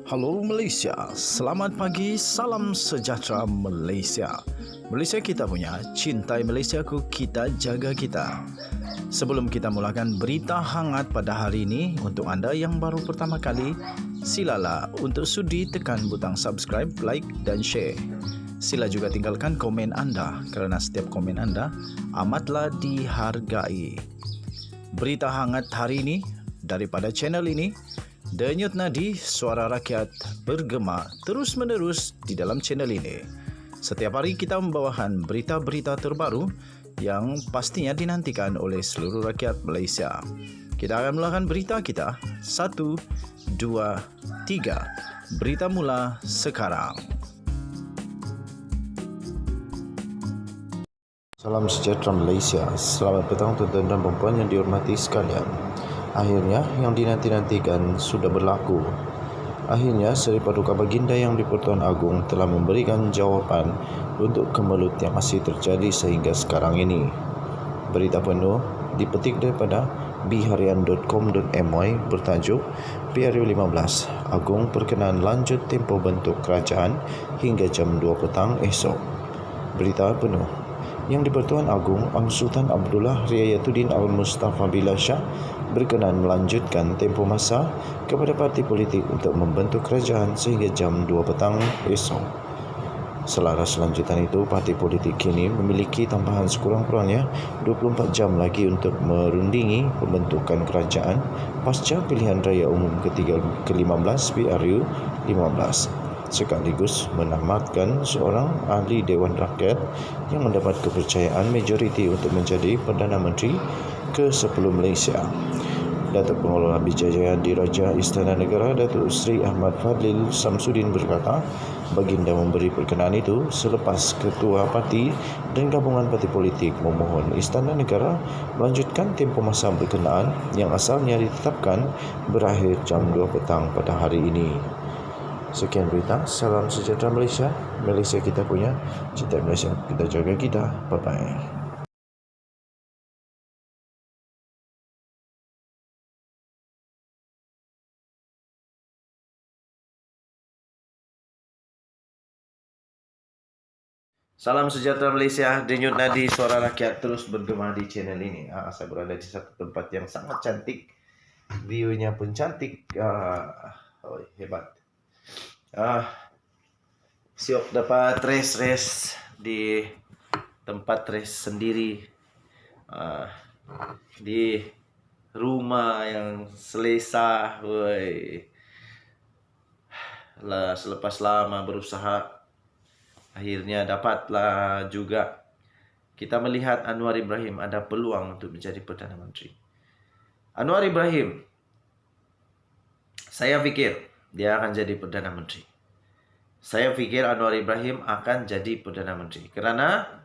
Halo Malaysia, selamat pagi, salam sejahtera Malaysia. Malaysia kita punya, cintai Malaysiaku, kita jaga kita. Sebelum kita mulakan berita hangat pada hari ini, untuk anda yang baru pertama kali, silalah untuk sudi tekan butang subscribe, like dan share. Sila juga tinggalkan komen anda kerana setiap komen anda amatlah dihargai. Berita hangat hari ini daripada channel ini, Denyut nadi suara rakyat bergema terus-menerus di dalam channel ini. Setiap hari kita membawakan berita-berita terbaru yang pastinya dinantikan oleh seluruh rakyat Malaysia. Kita akan mulakan berita kita. 1, 2, 3. Berita mula sekarang. Salam sejahtera Malaysia. Selamat petang tuan-tuan dan puan yang dihormati sekalian. Akhirnya yang dinanti-nantikan sudah berlaku. Akhirnya Seri Paduka Baginda Yang di-Pertuan Agong telah memberikan jawapan untuk kemelut yang masih terjadi sehingga sekarang ini. Berita penuh dipetik daripada biharian.com.my bertajuk PRU 15 Agong berkenaan lanjut tempoh bentuk kerajaan hingga jam 2 petang esok. Berita penuh Yang di-Pertuan Agong Sultan Abdullah Riayatuddin Al-Mustafa Billah Shah berkenan melanjutkan tempoh masa kepada parti politik untuk membentuk kerajaan sehingga jam 2 petang esok. Selaras selanjutan itu, parti politik kini memiliki tambahan sekurang-kurangnya 24 jam lagi untuk merundingi pembentukan kerajaan pasca pilihan raya umum ke-15 PRU 15. Sekaligus menamatkan seorang ahli Dewan Rakyat yang mendapat kepercayaan majoriti untuk menjadi Perdana Menteri ke-10 Malaysia. Datuk Pengelola Bijaya Diraja Istana Negara Datuk Seri Ahmad Fadlil Samsudin berkata, Baginda memberi perkenaan itu selepas Ketua Parti dan Gabungan Parti Politik memohon Istana Negara melanjutkan tempoh masa berkenaan yang asalnya ditetapkan berakhir jam 2 petang pada hari ini. Sekian berita. Salam sejahtera Malaysia. Malaysia kita punya, cinta Malaysia, kita jaga kita. Bye-bye. Salam sejahtera Malaysia, denyut nadi suara rakyat terus bergema di channel ini. Saya berada di satu tempat yang sangat cantik, view-nya pun cantik, hebat. Siap dapat rest di tempat rest sendiri, di rumah yang selesa, lah selepas lama berusaha. Akhirnya dapatlah juga kita melihat Anwar Ibrahim ada peluang untuk menjadi Perdana Menteri. Anwar Ibrahim, saya fikir dia akan jadi Perdana Menteri. Saya fikir Anwar Ibrahim akan jadi Perdana Menteri. Kerana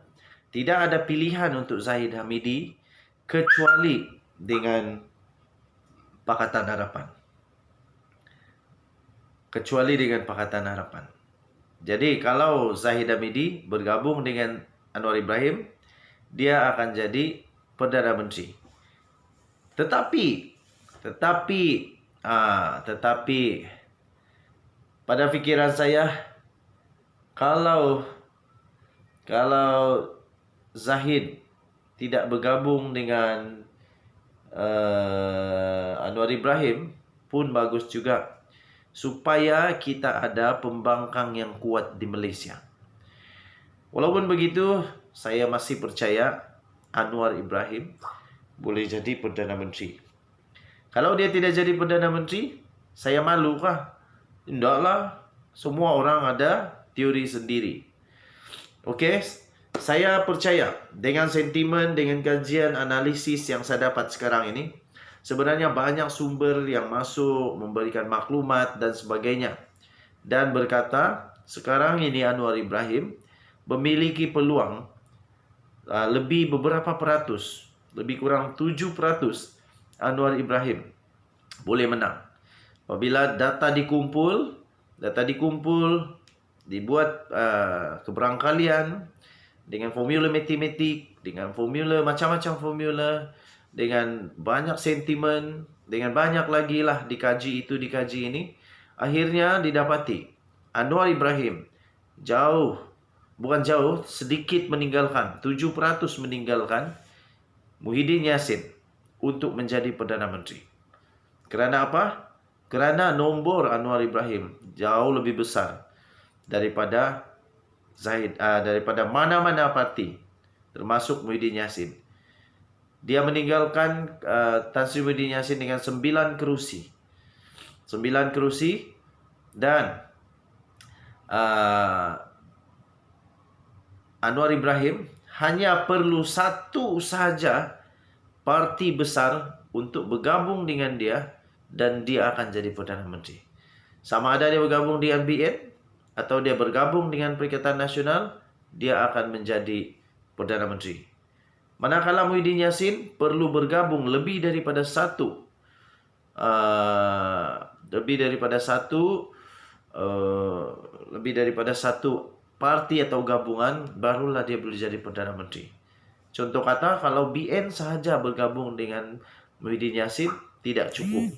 tidak ada pilihan untuk Zahid Hamidi kecuali dengan Pakatan Harapan. Jadi kalau Zahid Hamidi bergabung dengan Anwar Ibrahim, dia akan jadi Perdana Menteri. Tetapi pada fikiran saya, kalau Zahid tidak bergabung dengan Anwar Ibrahim pun bagus juga, supaya kita ada pembangkang yang kuat di Malaysia. Walaupun begitu, saya masih percaya Anwar Ibrahim boleh jadi Perdana Menteri. Kalau dia tidak jadi Perdana Menteri, saya malu kah? Tidaklah, semua orang ada teori sendiri. Okey, saya percaya dengan sentimen, dengan kajian, analisis yang saya dapat sekarang ini, sebenarnya banyak sumber yang masuk memberikan maklumat dan sebagainya, dan berkata sekarang ini Anwar Ibrahim memiliki peluang lebih beberapa peratus, lebih kurang 7% Anwar Ibrahim boleh menang. Apabila data dikumpul, dibuat keberangkalian dengan formula matematik, dengan formula macam-macam formula, dengan banyak sentimen, dengan banyak lagi lah dikaji itu, dikaji ini, Akhirnya didapati Anwar Ibrahim sedikit meninggalkan, 7% meninggalkan Muhyiddin Yassin untuk menjadi Perdana Menteri. Kerana apa? Kerana nombor Anwar Ibrahim jauh lebih besar daripada daripada mana-mana parti, termasuk Muhyiddin Yassin. Dia meninggalkan Tan Sri Muhyiddin Yassin dengan 9 kerusi. 9 kerusi dan Anwar Ibrahim hanya perlu satu sahaja parti besar untuk bergabung dengan dia dan dia akan jadi Perdana Menteri. Sama ada dia bergabung dengan BN atau dia bergabung dengan Perikatan Nasional, dia akan menjadi Perdana Menteri. Manakala Muhyiddin Yassin perlu bergabung lebih daripada satu parti atau gabungan, barulah dia boleh jadi Perdana Menteri. Contoh kata, kalau BN sahaja bergabung dengan Muhyiddin Yassin, tidak cukup.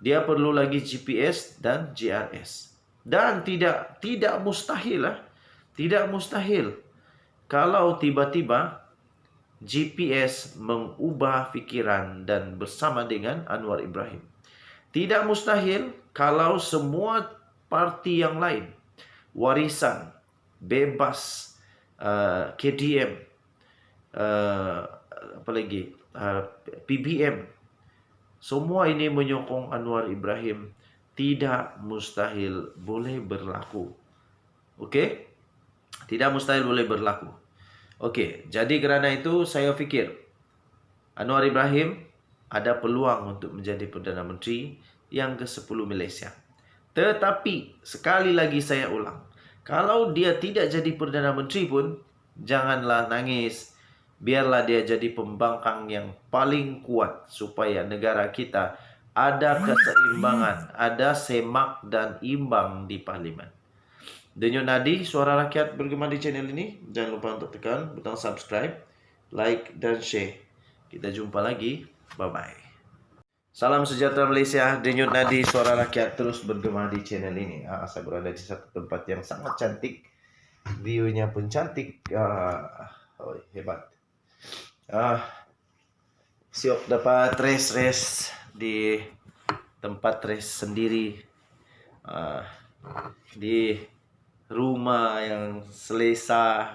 Dia perlu lagi GPS dan GRS. Dan tidak mustahil tidak mustahil kalau tiba-tiba GPS mengubah fikiran dan bersama dengan Anwar Ibrahim. Tidak mustahil kalau semua parti yang lain, Warisan, Bebas, KDM, PBM, semua ini menyokong Anwar Ibrahim. Tidak mustahil boleh berlaku. Okey? Tidak mustahil boleh berlaku. Okey, jadi kerana itu saya fikir Anwar Ibrahim ada peluang untuk menjadi Perdana Menteri yang ke-10 Malaysia. Tetapi sekali lagi saya ulang, kalau dia tidak jadi Perdana Menteri pun, janganlah nangis. Biarlah dia jadi pembangkang yang paling kuat supaya negara kita ada keseimbangan, ada semak dan imbang di Parlimen. Denyut nadi Suara Rakyat bergema di channel ini. Jangan lupa untuk tekan butang subscribe, like dan share. Kita jumpa lagi. Bye-bye. Salam sejahtera Malaysia. Denyut nadi Suara Rakyat terus bergema di channel ini. Saya berada di satu tempat yang sangat cantik. View-nya pun cantik. Hebat. Siap dapat rest di tempat rest sendiri, di rumah yang selesa.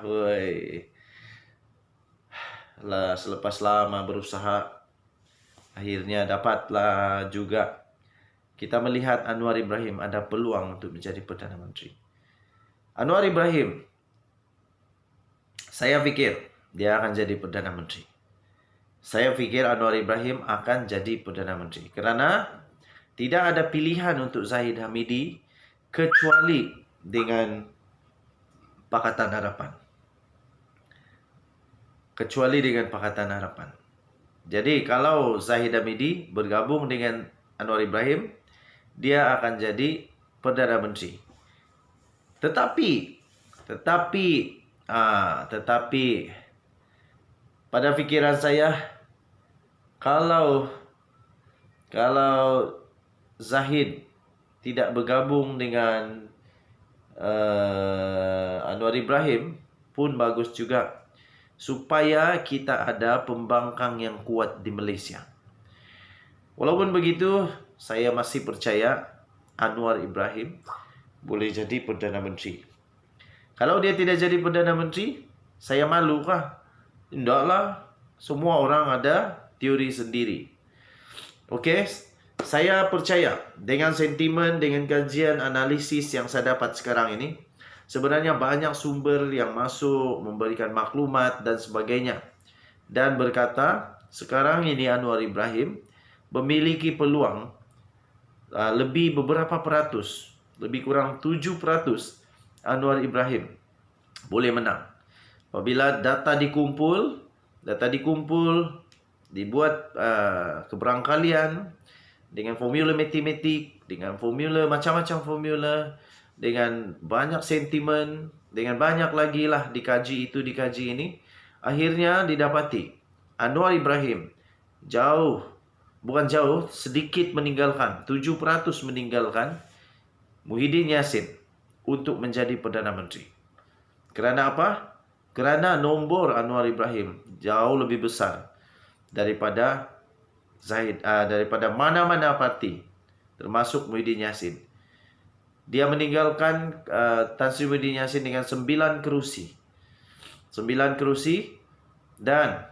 Selepas lama berusaha, akhirnya dapatlah juga. Kita melihat Anwar Ibrahim ada peluang untuk menjadi Perdana Menteri. Anwar Ibrahim, saya fikir dia akan jadi Perdana Menteri. Saya fikir Anwar Ibrahim akan jadi Perdana Menteri. Kerana tidak ada pilihan untuk Zahid Hamidi kecuali dengan Pakatan Harapan. Jadi kalau Zahid Hamidi bergabung dengan Anwar Ibrahim, dia akan jadi Perdana Menteri. Tetapi pada fikiran saya, kalau Zahid tidak bergabung dengan Anwar Ibrahim pun bagus juga, supaya kita ada pembangkang yang kuat di Malaysia. Walaupun begitu, saya masih percaya Anwar Ibrahim boleh jadi Perdana Menteri. Kalau dia tidak jadi Perdana Menteri, saya malu kah? Tidaklah, semua orang ada teori sendiri. Okey, saya percaya dengan sentimen, dengan kajian analisis yang saya dapat sekarang ini, sebenarnya banyak sumber yang masuk memberikan maklumat dan sebagainya, dan berkata sekarang ini Anwar Ibrahim memiliki peluang lebih beberapa peratus, lebih kurang 7% Anwar Ibrahim boleh menang. Apabila data dikumpul, dibuat keberangkalian dengan formula matematik, dengan formula macam-macam formula, dengan banyak sentimen, dengan banyak lagi lah dikaji ini, akhirnya didapati Anwar Ibrahim sedikit meninggalkan, 7% meninggalkan Muhyiddin Yassin untuk menjadi Perdana Menteri. Kerana apa? Kerana nombor Anwar Ibrahim jauh lebih besar daripada daripada mana-mana parti, termasuk Muhyiddin Yassin. Dia meninggalkan Tan Sri Muhyiddin Yassin dengan 9 kerusi. 9 kerusi dan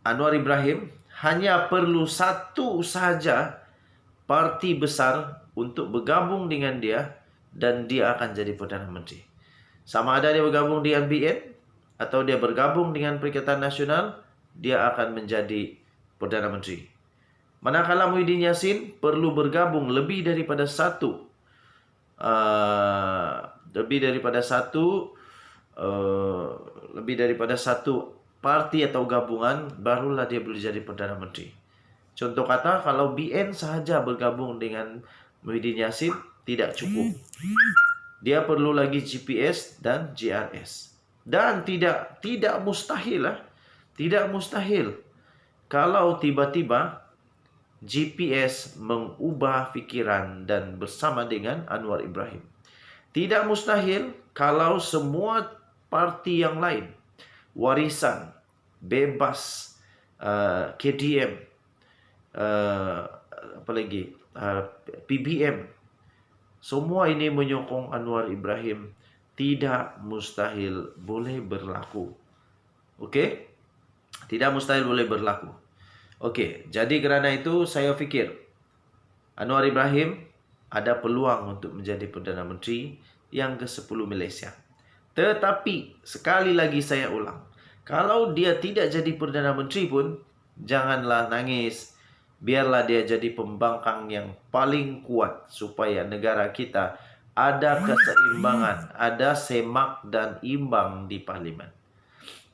Anwar Ibrahim hanya perlu satu sahaja parti besar untuk bergabung dengan dia dan dia akan jadi Perdana Menteri. Sama ada dia bergabung di NBN atau dia bergabung dengan Perikatan Nasional, dia akan menjadi Perdana Menteri. Manakala Muhyiddin Yassin perlu bergabung lebih daripada satu parti atau gabungan, barulah dia boleh jadi Perdana Menteri. Contoh kata, kalau BN sahaja bergabung dengan Muhyiddin Yassin tidak cukup. Dia perlu lagi GPS dan GRS. Dan tidak mustahil lah. Tidak mustahil kalau tiba-tiba GPS mengubah fikiran dan bersama dengan Anwar Ibrahim. Tidak mustahil kalau semua parti yang lain, Warisan, Bebas, KDM, PBM, semua ini menyokong Anwar Ibrahim. Tidak mustahil boleh berlaku. Okey? Tidak mustahil boleh berlaku. Okey, jadi kerana itu saya fikir Anwar Ibrahim ada peluang untuk menjadi Perdana Menteri yang ke-10 Malaysia. Tetapi sekali lagi saya ulang, kalau dia tidak jadi Perdana Menteri pun janganlah nangis. Biarlah dia jadi pembangkang yang paling kuat supaya negara kita ada keseimbangan, ada semak dan imbang di Parlimen.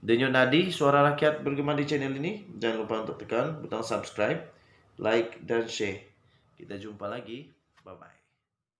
Denyut nadi suara rakyat bergema di channel ini. Jangan lupa untuk tekan butang subscribe, like dan share. Kita jumpa lagi. Bye-bye.